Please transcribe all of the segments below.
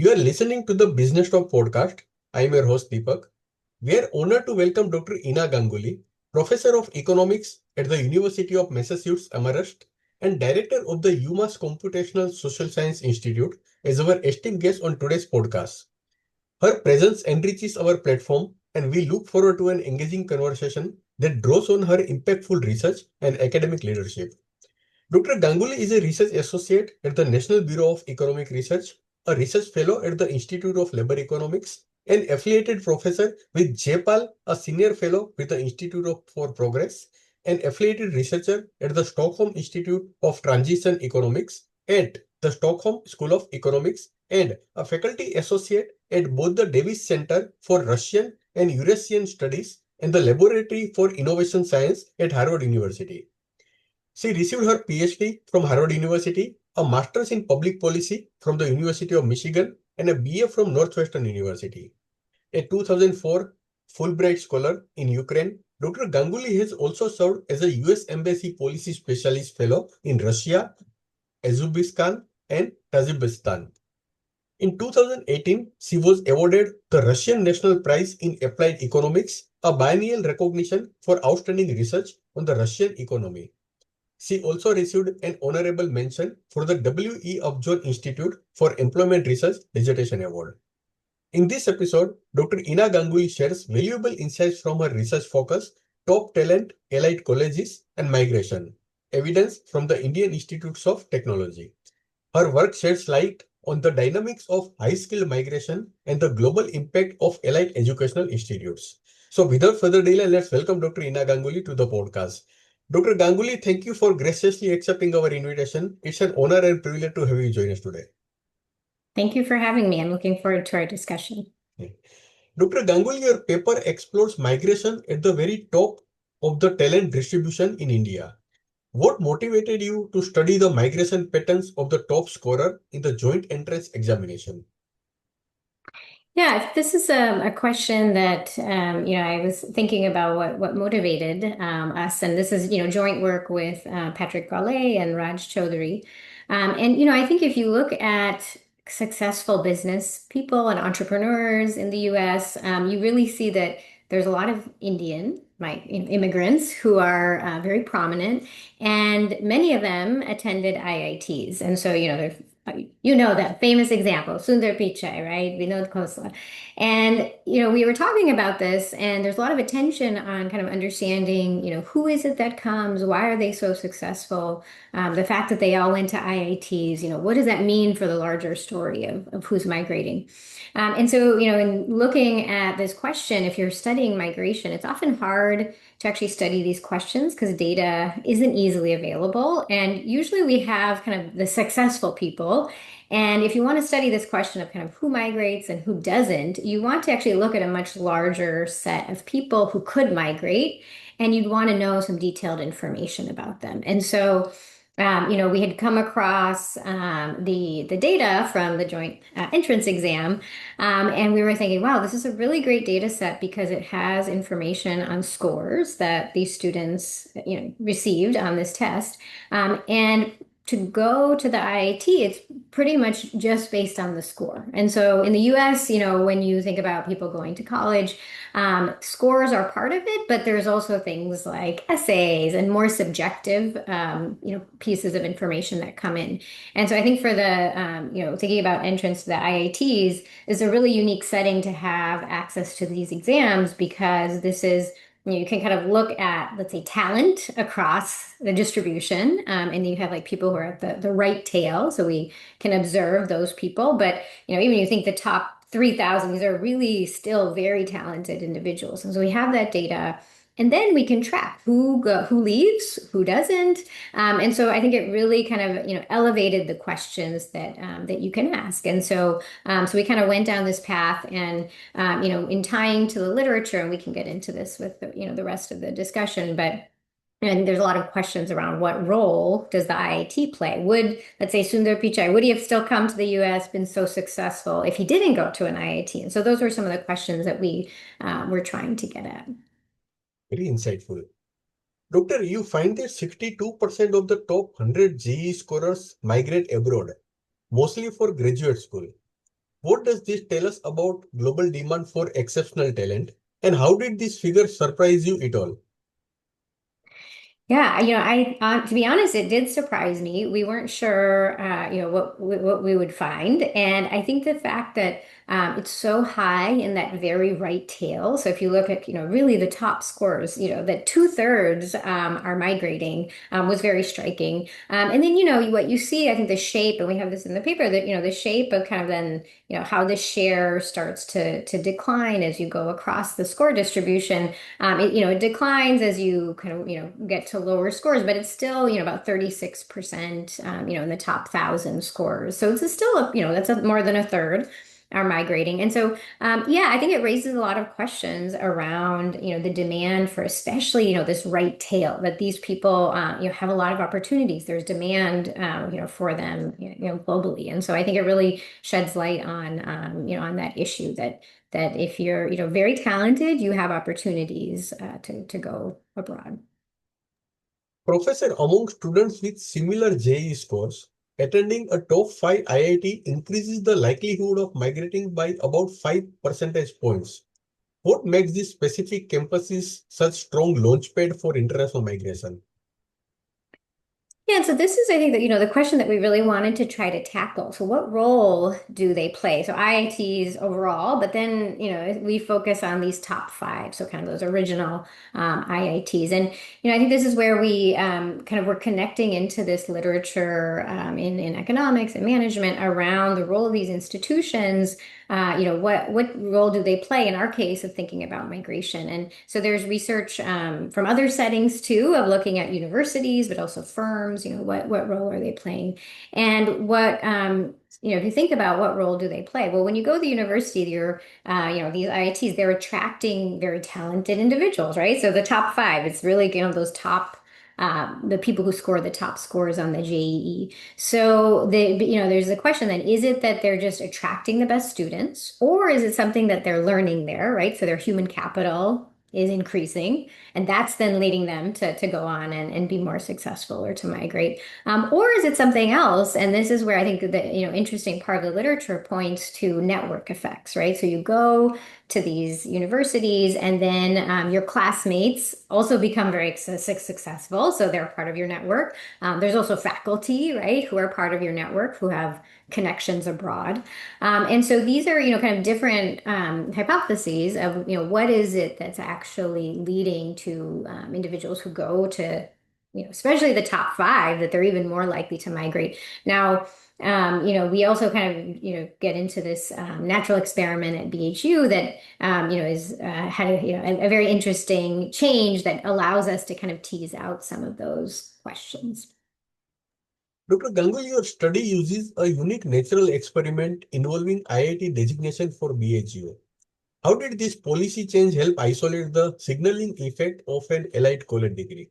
You are listening to the Business Talk podcast. I am your host Deepak. We are honored to welcome Dr. Ina Ganguli, Professor of Economics at the University of Massachusetts Amherst and Director of the UMass Computational Social Science Institute as our esteemed guest on today's podcast. Her presence enriches our platform and we look forward to an engaging conversation that draws on her impactful research and academic leadership. Dr. Ganguli is a research associate at the National Bureau of Economic Research, a research fellow at the Institute of Labor Economics, an affiliated professor with JPAL, a senior fellow with the for Progress, an affiliated researcher at the Stockholm Institute of Transition Economics and the Stockholm School of Economics, and a faculty associate at both the Davis Center for Russian and Eurasian Studies and the Laboratory for Innovation Science at Harvard University. She received her PhD from Harvard University, a master's in public policy from the University of Michigan, and a BA from Northwestern University. A 2004 Fulbright Scholar in Ukraine, Dr. Ganguli has also served as a US Embassy Policy Specialist Fellow in Russia, Uzbekistan, and Tajikistan. In 2018, she was awarded the Russian National Prize in Applied Economics, a biennial recognition for outstanding research on the Russian economy. She also received an honorable mention for the W.E. Upjohn Institute for Employment Research Dissertation Award. In this episode, Dr. Ina Ganguli shares valuable insights from her research focus, top talent, allied colleges, and migration, evidence from the Indian Institutes of Technology. Her work sheds light on the dynamics of high-skill migration and the global impact of allied educational institutes. So without further delay, let's welcome Dr. Ina Ganguli to the podcast. Dr. Ganguli, thank you for graciously accepting our invitation. It's an honor and privilege to have you join us today. Thank you for having me. I'm looking forward to our discussion. Dr. Ganguli, your paper explores migration at the very top of the talent distribution in India. What motivated you to study the migration patterns of the top scorer in the joint entrance examination? Yeah, this is a question that I was thinking about what motivated us, and this is joint work with Patrick Gaulet and Raj Chaudhary, and I think if you look at successful business people and entrepreneurs in the U.S., you really see that there's a lot of Indian immigrants who are very prominent, and many of them attended IITs, and so they're that famous example, Sundar Pichai, right? Vinod Khosla. And, we were talking about this, and there's a lot of attention on kind of understanding, who is it that comes? Why are they so successful? The fact that they all went to IITs, what does that mean for the larger story of who's migrating? And so, in looking at this question, if you're studying migration, it's often hard to actually study these questions because data isn't easily available. And usually we have kind of the successful people. And if you want to study this question of kind of who migrates and who doesn't, you want to actually look at a much larger set of people who could migrate, and you'd want to know some detailed information about them. And so we had come across the data from the joint entrance exam, and we were thinking, wow, this is a really great data set because it has information on scores that these students received on this test. And to go to the IIT, it's pretty much just based on the score. And so in the US, when you think about people going to college, scores are part of it, but there's also things like essays and more subjective, pieces of information that come in. And so I think for the, thinking about entrance to the IITs is a really unique setting to have access to these exams because this is you can kind of look at, let's say, talent across the distribution, and you have like people who are at the right tail, so we can observe those people. But even you think the top 3,000, these are really still very talented individuals, and so we have that data. And then we can track who leaves, who doesn't, and so I think it really kind of elevated the questions that you can ask. And so we kind of went down this path, and in tying to the literature, and we can get into this with the rest of the discussion, but. And there's a lot of questions around what role does the IIT play? Would, let's say, Sundar Pichai, would he have still come to the US, been so successful if he didn't go to an IIT? And so those were some of the questions that we were trying to get at. Very insightful. Doctor, you find that 62% of the top 100 GE scorers migrate abroad, mostly for graduate school. What does this tell us about global demand for exceptional talent? And how did this figure surprise you at all? Yeah, I to be honest, it did surprise me. We weren't sure, what we would find, and I think the fact that it's so high in that very right tail. So if you look at, really the top scores, that two-thirds are migrating was very striking. And then, what you see, I think the shape, and we have this in the paper, that the shape of kind of then how the share starts to decline as you go across the score distribution. It declines as you kind of, get to lower scores, but it's still, about 36%, in the top 1,000 scores. So it's still, that's more than a third are migrating. And so, yeah, I think it raises a lot of questions around, the demand for especially, this right tail, that these people, have a lot of opportunities. There's demand, for them, globally. And so I think it really sheds light on that issue that if you're, very talented, you have opportunities to go abroad. Professor, among students with similar JEE scores, attending a top 5 IIT increases the likelihood of migrating by about 5 percentage points. What makes these specific campuses such strong launchpad for international migration? Yeah, and so this is, I think that, the question that we really wanted to try to tackle. So what role do they play? So IITs overall, but then, we focus on these top five. So kind of those original IITs. And, I think this is where we kind of were connecting into this literature in economics and management around the role of these institutions. What role do they play in our case of thinking about migration? And so there's research from other settings too of looking at universities, but also firms. What role are they playing? And if you think about what role do they play? Well, when you go to the university, these IITs, they're attracting very talented individuals, right? So the top five, it's really, those top the people who score the top scores on the JEE. So there's the question then, is it that they're just attracting the best students, or is it something that they're learning there, right? So their human capital is increasing, and that's then leading them to go on and be more successful or to migrate. Or is it something else? And this is where I think the interesting part of the literature points to network effects, right? So you go to these universities, and then your classmates also become very successful. So they're part of your network. There's also faculty, right, who are part of your network who have connections abroad. And so these are, kind of different hypotheses of, what is it that's actually leading to individuals who go to, especially the top five, that they're even more likely to migrate. Now, we also kind of, get into this natural experiment at BHU that, is had a very interesting change that allows us to kind of tease out some of those questions. Dr. Ganguli, your study uses a unique natural experiment involving IIT designation for BHU. How did this policy change help isolate the signaling effect of an elite college degree?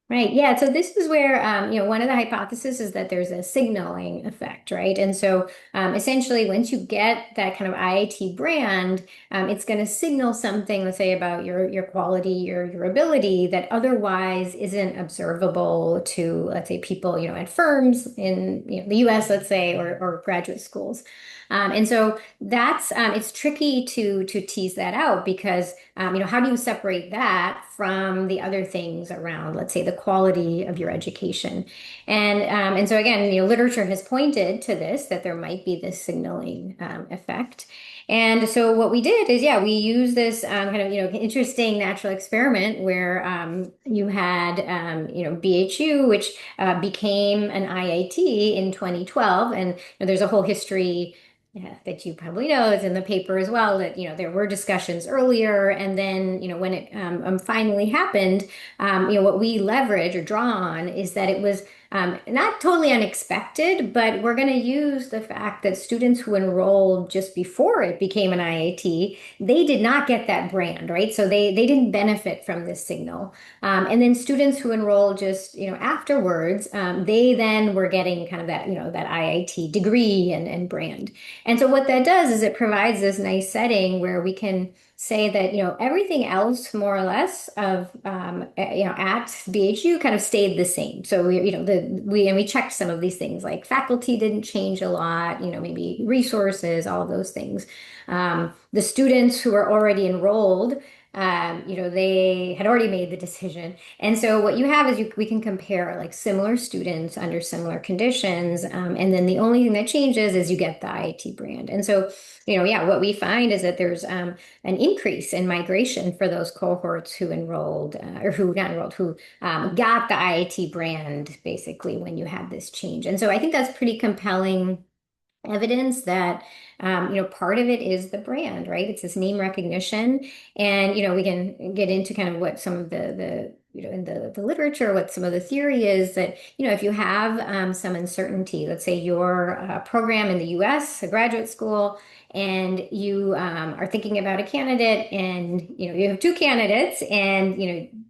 Right. Yeah. So this is where, one of the hypotheses is that there's a signaling effect, right? And so essentially, once you get that kind of IIT brand, it's going to signal something, let's say, about your quality, your ability that otherwise isn't observable to, let's say, people, at firms in the US, let's say, or graduate schools. And so it's tricky to tease that out because how do you separate that from the other things around, let's say, the quality of your education? And so again, literature has pointed to this, that there might be this signaling effect. And so what we did is, yeah, we used this kind of, interesting natural experiment where you had, BHU, which became an IIT in 2012. And there's a whole history, yeah, that you probably know, it's in the paper as well, that there were discussions earlier, and then when it finally happened, what we leverage or draw on is that it was not totally unexpected, but we're going to use the fact that students who enrolled just before it became an IIT, they did not get that brand, right? So they didn't benefit from this signal. And then students who enrolled just afterwards, they then were getting kind of that that IIT degree and brand. And so what that does is it provides this nice setting where we can say that everything else more or less of at BHU kind of stayed the same. So the we checked some of these things, like faculty didn't change a lot, maybe resources, all of those things. The students who are already enrolled, they had already made the decision. And so what you have is we can compare like similar students under similar conditions. And then the only thing that changes is you get the IIT brand. And so, yeah, what we find is that there's an increase in migration for those cohorts who enrolled or who not enrolled, who got the IIT brand basically when you had this change. And so I think that's pretty compelling evidence that part of it is the brand, right? It's this name recognition. And we can get into kind of what some of the in the literature, what some of the theory is that if you have some uncertainty, let's say your program in the US, a graduate school, and you are thinking about a candidate, and you have two candidates, and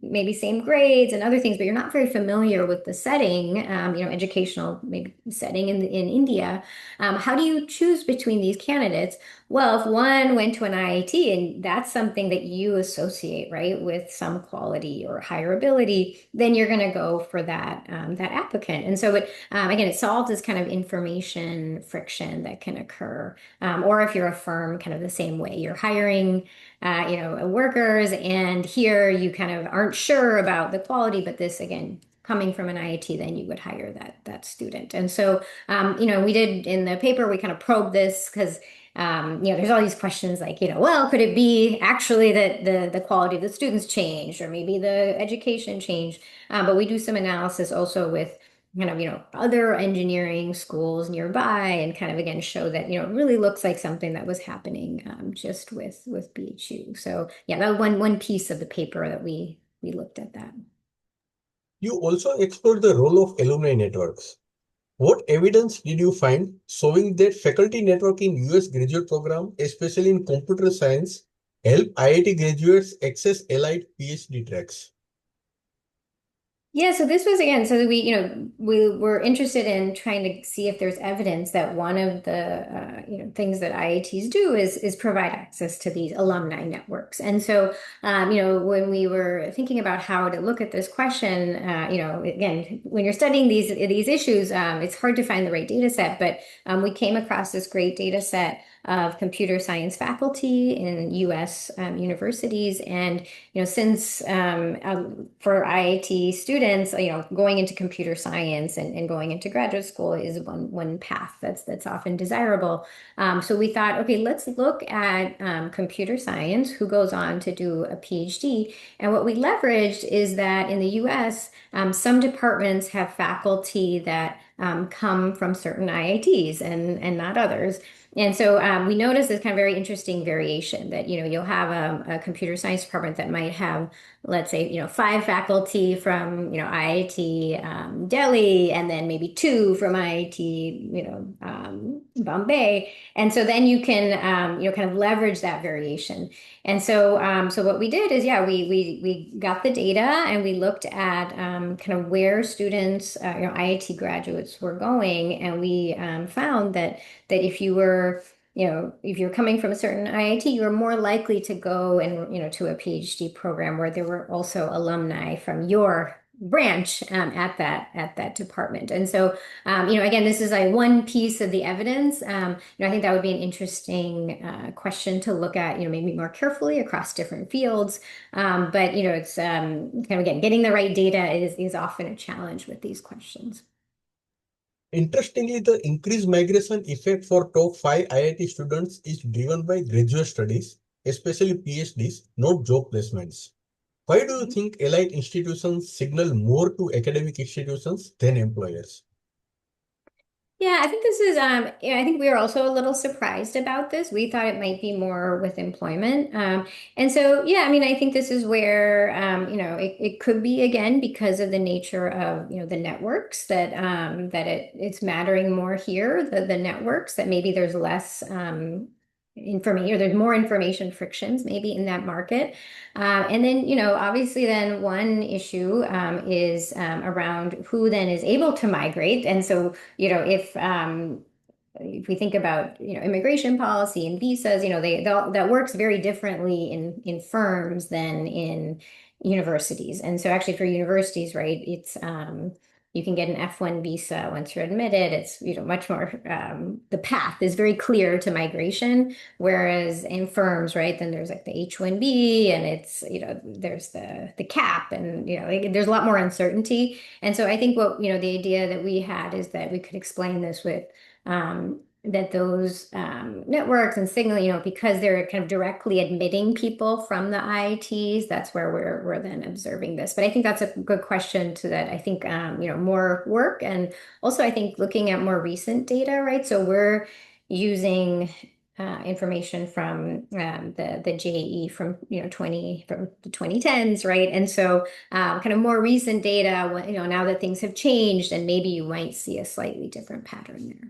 maybe same grades and other things, but you're not very familiar with the setting, educational maybe setting in India. How do you choose between these candidates? Well, if one went to an IIT, and that's something that you associate, right, with some quality or higher ability, then you're going to go for that applicant. And so again, it solves this kind of information friction that can occur. Or if you're a firm, kind of the same way, you're hiring workers, and here you kind of aren't sure about the quality, but this again, coming from an IIT, then you would hire that student. And so we did in the paper, we kind of probed this because there's all these questions like, well, could it be actually that the quality of the students changed, or maybe the education changed? But we do some analysis also with kind of, other engineering schools nearby, and kind of again show that, it really looks like something that was happening just with BHU. So yeah, that was one piece of the paper that we looked at that. You also explored the role of alumni networks. What evidence did you find showing that faculty network in US graduate program, especially in computer science, help IIT graduates access elite PhD tracks? Yeah, so this was again, so we were interested in trying to see if there's evidence that one of the things that IITs do is provide access to these alumni networks. And so when we were thinking about how to look at this question, again, when you're studying these issues, it's hard to find the right data set, but we came across this great data set of computer science faculty in US universities. And since for IIT students, going into computer science and going into graduate school is one path that's often desirable. So we thought, okay, let's look at computer science, who goes on to do a PhD. And what we leveraged is that in the US, some departments have faculty that come from certain IITs and not others. And so we noticed this kind of very interesting variation that, you'll have a computer science department that might have, let's say, 5 faculty from, IIT Delhi, and then maybe 2 from IIT, Bombay. And so then you can, kind of leverage that variation. And so, so what we did is, yeah, we got the data, and we looked at kind of where students, IIT graduates were going, and we found that if you were, if you're coming from a certain IIT, you were more likely to go and, to a PhD program where there were also alumni from your branch at that department. And so, again, this is like one piece of the evidence. I think that would be an interesting question to look at, maybe more carefully across different fields. But, it's kind of, again, getting the right data is often a challenge with these questions. Interestingly, the increased migration effect for top 5 IIT students is driven by graduate studies, especially PhDs, not job placements. Why do you think elite institutions signal more to academic institutions than employers? Yeah, I think this is, I think we were also a little surprised about this. We thought it might be more with employment. And so, yeah, I mean, I think this is where, it could be again because of the nature of, the networks that, it's mattering more here, the networks, that maybe there's less, information, or there's more information frictions maybe in that market. And then, obviously then one issue is around who then is able to migrate. And so, if we think about, immigration policy and visas, that works very differently in firms than in universities. And so actually for universities, right, it's you can get an F1 visa once you're admitted. It's, much more, the path is very clear to migration. Whereas in firms, right, then there's like the H1B and it's, there's the cap and, like, there's a lot more uncertainty. And so I think what, the idea that we had is that we could explain this with, that those networks and signal, because they're kind of directly admitting people from the IITs, that's where we're then observing this. But I think that's a good question to that. I think, more work and also I think looking at more recent data, right? So we're using information from the JEE from from the 2010s, right? And so kind of more recent data, now that things have changed, and maybe you might see a slightly different pattern there.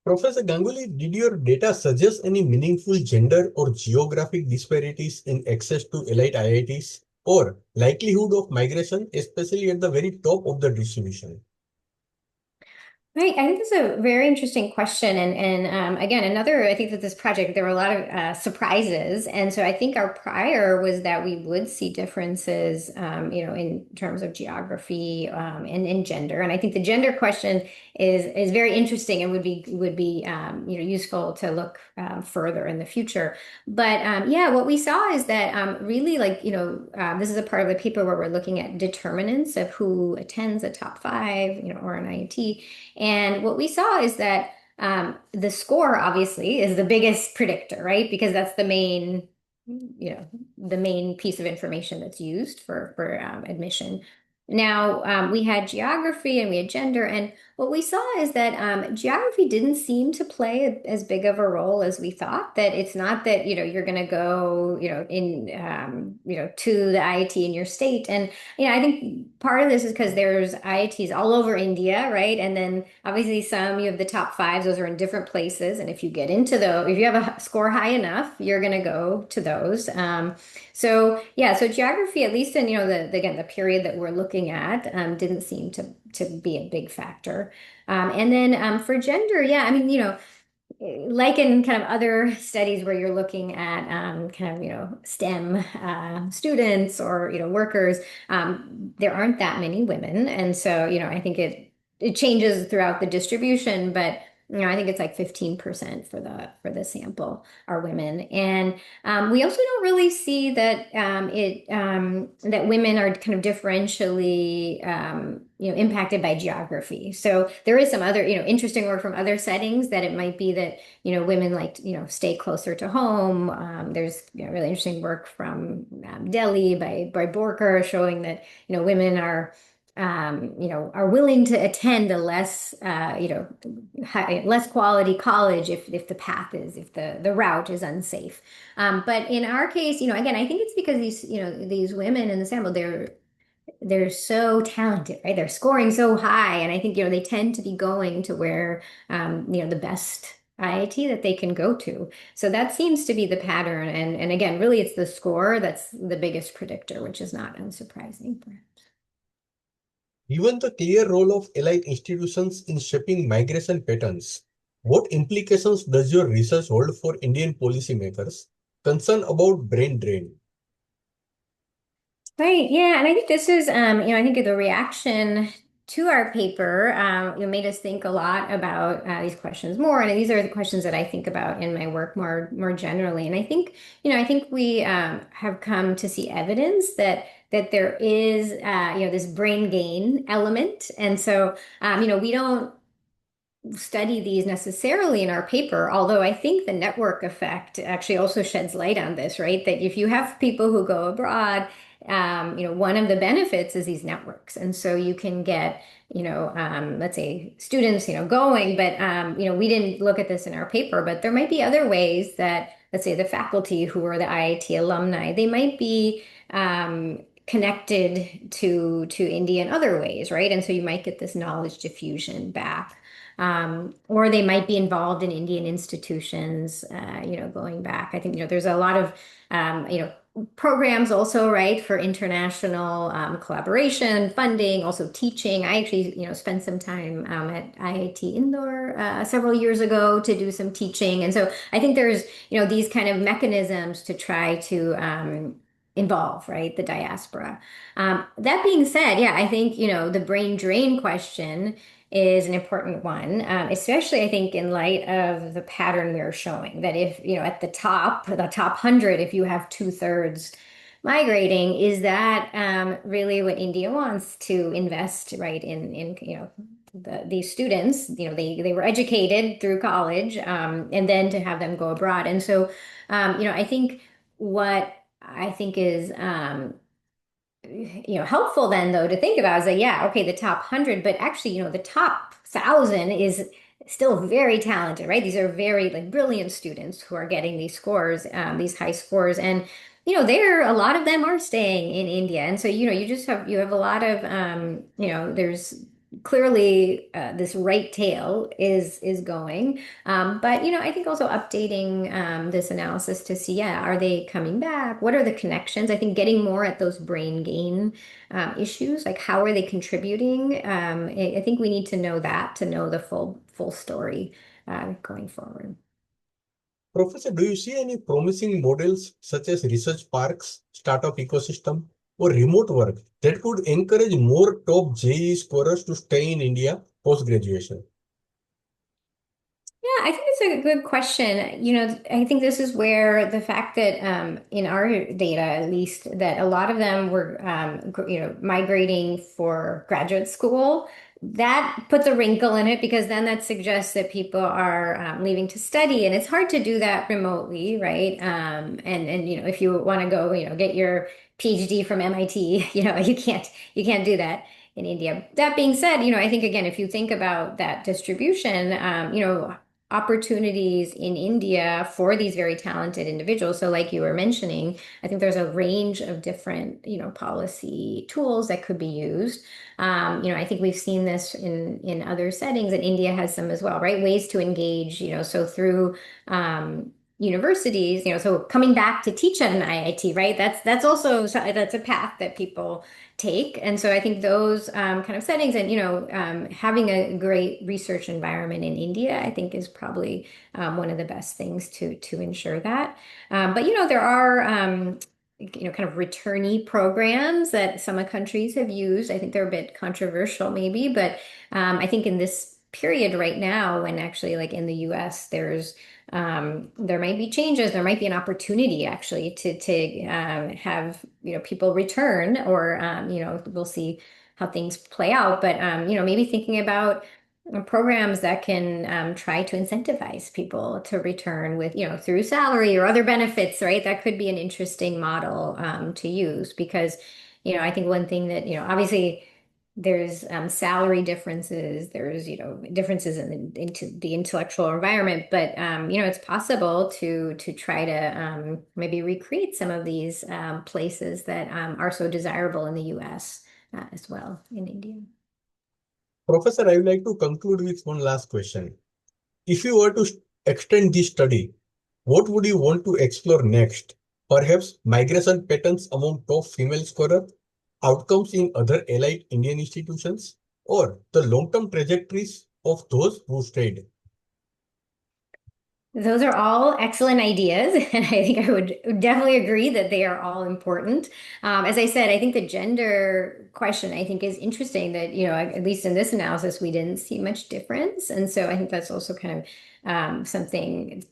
Professor Ganguly, did your data suggest any meaningful gender or geographic disparities in access to elite IITs or likelihood of migration, especially at the very top of the distribution? Right. I think that's a very interesting question. And again, I think that this project, there were a lot of surprises. And so I think our prior was that we would see differences, in terms of geography and in gender. And I think the gender question is very interesting and would be useful to look further in the future. But yeah, what we saw is that really like, this is a part of the paper where we're looking at determinants of who attends a top five, or an IIT. And what we saw is that the score obviously is the biggest predictor, right? Because that's the main piece of information that's used for admission. Now, we had geography and we had gender, and what we saw is that geography didn't seem to play as big of a role as we thought. That it's not that, you're going to go, to the IIT in your state. And, I think part of this is because there's IITs all over India, right? And then obviously you have the top fives, those are in different places. And if you get into if you have a score high enough, you're going to go to those. So yeah, so geography, at least in, again, the period that we're looking at, didn't seem to be a big factor. And then for gender, yeah, I mean, like in kind of other studies where you're looking at kind of, STEM students or, workers, there aren't that many women. And so, I think it changes throughout the distribution, but I think it's like 15% for the sample are women. And we also don't really see that that women are kind of differentially impacted by geography. So there is some other interesting work from other settings that it might be that women like stay closer to home. There's really interesting work from Delhi by Borker showing that women are willing to attend a less quality college if the path if the route is unsafe. But in our case, again, I think it's because these women in the sample, they're so talented, right? They're scoring so high, and I think they tend to be going to where the best IIT that they can go to. So that seems to be the pattern, and again, really, it's the score that's the biggest predictor, which is not unsurprising, perhaps. Given the clear role of elite institutions in shaping migration patterns, what implications does your research hold for Indian policymakers concerned about brain drain? Right. Yeah. And I think this is, I think the reaction to our paper, made us think a lot about these questions more. And these are the questions that I think about in my work more generally. And I think we have come to see evidence that there is, this brain gain element. And so, we don't study these necessarily in our paper, although I think the network effect actually also sheds light on this, right? That if you have people who go abroad, one of the benefits is these networks. And so you can get, let's say students, going, but, we didn't look at this in our paper, but there might be other ways that, let's say the faculty who are the IIT alumni, they might be, connected to India in other ways, right? And so you might get this knowledge diffusion back. Or they might be involved in Indian institutions, going back. I think, there's a lot of, programs also, right, for international collaboration, funding, also teaching. I actually, spent some time at IIT Indore several years ago to do some teaching. And so I think there's, these kind of mechanisms to try to involve, right? The diaspora. That being said, yeah, I think, the brain drain question is an important one, especially I think in light of the pattern we're showing that if, at the top 100, if you have two-thirds migrating, is that really what India wants to invest, right, in these students, they were educated through college, and then to have them go abroad. And so, I think what I think is helpful then though to think about is that, yeah, okay, the top 100, but actually, the top 1,000 is still very talented, right? These are very like brilliant students who are getting these scores, these high scores. And there a lot of them are staying in India. And so, you have a lot of there's clearly this right tail is going. But I think also updating this analysis to see, yeah, are they coming back? What are the connections? I think getting more at those brain gain issues, like how are they contributing? I think we need to know that to know the full story going forward. Professor, do you see any promising models such as research parks, startup ecosystem, or remote work that could encourage more top JEE scorers to stay in India post-graduation? Yeah, I think it's a good question. I think this is where the fact that in our data, at least, that a lot of them were, migrating for graduate school, that puts a wrinkle in it because then that suggests that people are leaving to study, and it's hard to do that remotely, right? And if you want to go, get your PhD from MIT, you can't do that in India. That being said, I think again, if you think about that distribution, opportunities in India for these very talented individuals. So like you were mentioning, I think there's a range of different, policy tools that could be used. I think we've seen this in other settings, and India has some as well, right? Ways to engage, so through universities, so coming back to teach at an IIT, right? That's also that's a path that people take. And so I think those kind of settings and, having a great research environment in India, I think is probably one of the best things to ensure that. But, there are, kind of returnee programs that some countries have used. I think they're a bit controversial maybe, but I think in this period right now, when actually like in the US, there might be changes. There might be an opportunity actually to have people return, or we'll see how things play out. But maybe thinking about programs that can try to incentivize people to return with through salary or other benefits, right? That could be an interesting model to use because I think one thing that obviously there's salary differences, there's differences into the intellectual environment, but it's possible to try to maybe recreate some of these places that are so desirable in the US as well in India. Professor, I would like to conclude with one last question. If you were to extend this study, what would you want to explore next? Perhaps migration patterns among top female scorers, outcomes in other allied Indian institutions, or the long-term trajectories of those who stayed? Those are all excellent ideas, and I think I would definitely agree that they are all important. As I said, I think the gender question I think is interesting that, at least in this analysis, we didn't see much difference. And so I think that's also kind of something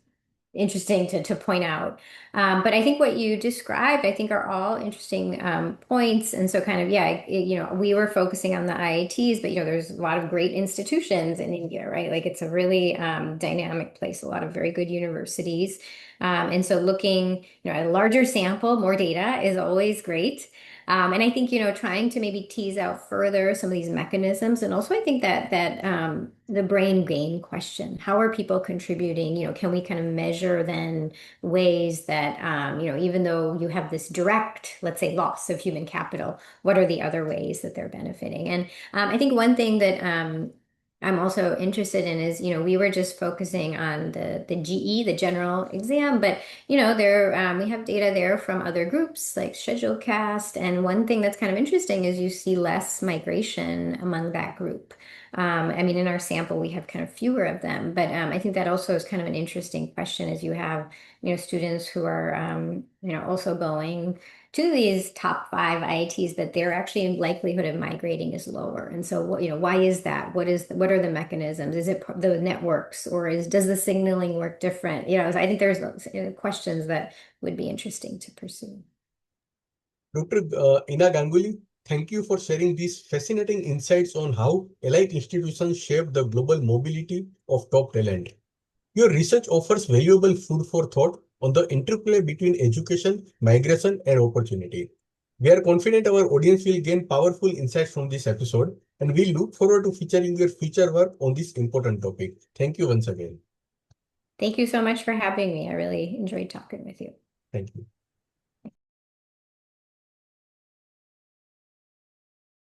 interesting to point out. But I think what you described, I think are all interesting points. And so kind of, yeah, we were focusing on the IITs, but, there's a lot of great institutions in India, right? Like it's a really dynamic place, a lot of very good universities. And so looking, at a larger sample, more data is always great. And I think, trying to maybe tease out further some of these mechanisms. And also I think that the brain gain question, how are people contributing? Can we kind of measure then ways that, even though you have this direct, let's say, loss of human capital, what are the other ways that they're benefiting? And I think one thing that I'm also interested in is, we were just focusing on the GE, the general exam, but there we have data there from other groups like Schedule Cast, and one thing that's kind of interesting is you see less migration among that group. I mean, in our sample, we have kind of fewer of them, but I think that also is kind of an interesting question as you have, students who are, also going to these top 5 IITs, but their actually likelihood of migrating is lower. And so, why is that? What are the mechanisms? Is it the networks, or does the signaling work different? I think there's questions that would be interesting to pursue. Dr. Ina Ganguli, thank you for sharing these fascinating insights on how elite institutions shape the global mobility of top talent. Your research offers valuable food for thought on the interplay between education, migration, and opportunity. We are confident our audience will gain powerful insights from this episode, and we look forward to featuring your future work on this important topic. Thank you once again. Thank you so much for having me. I really enjoyed talking with you. Thank you.